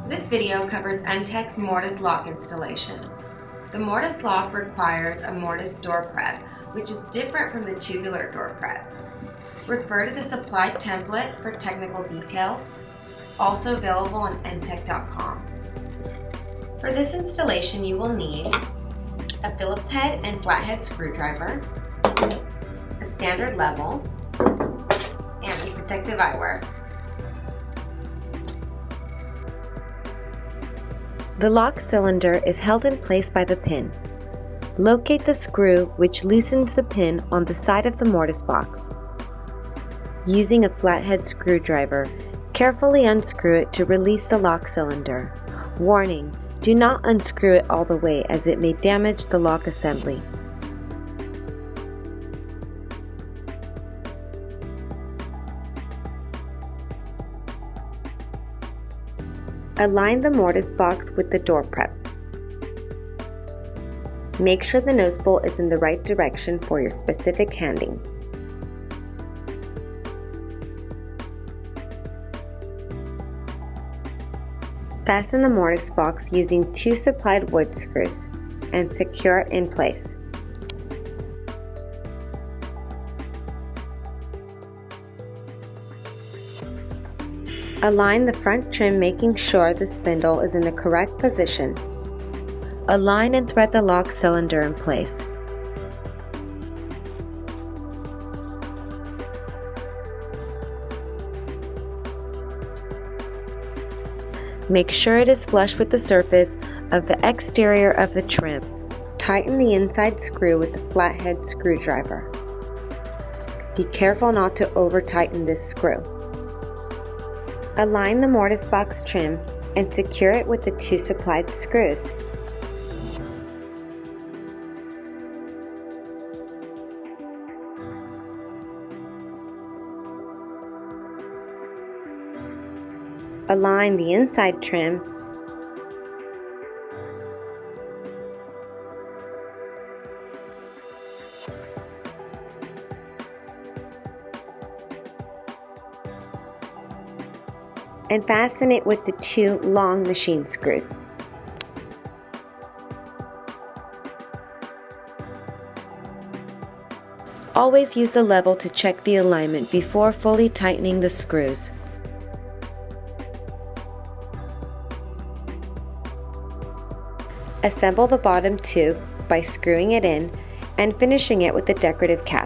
This video covers MTech's Mortise lock installation. The Mortise lock requires a Mortise door prep, which is different from the tubular door prep. Refer to the supplied template for technical details. It's also available on mtech.com. For this installation, you will need a Phillips head and flathead screwdriver, a standard level, and a protective eyewear. The lock cylinder is held in place by the pin. Locate the screw which loosens the pin on the side of the Mortise box. Using a flathead screwdriver, carefully unscrew it to release the lock cylinder. Warning: do not unscrew it all the way as it may damage the lock assembly. Align the Mortise box with the door prep. Make sure the nose bolt is in the right direction for your specific handing. Fasten the Mortise box using 2 supplied wood screws and secure it in place. Align the front trim, making sure the spindle is in the correct position. Align and thread the lock cylinder in place. Make sure it is flush with the surface of the exterior of the trim. Tighten the inside screw with the flathead screwdriver. Be careful not to over-tighten this screw. Align the Mortise box trim and secure it with the 2 supplied screws. Align the inside trim and fasten it with the 2 long machine screws. Always use the level to check the alignment before fully tightening the screws. Assemble the bottom tube by screwing it in and finishing it with the decorative cap.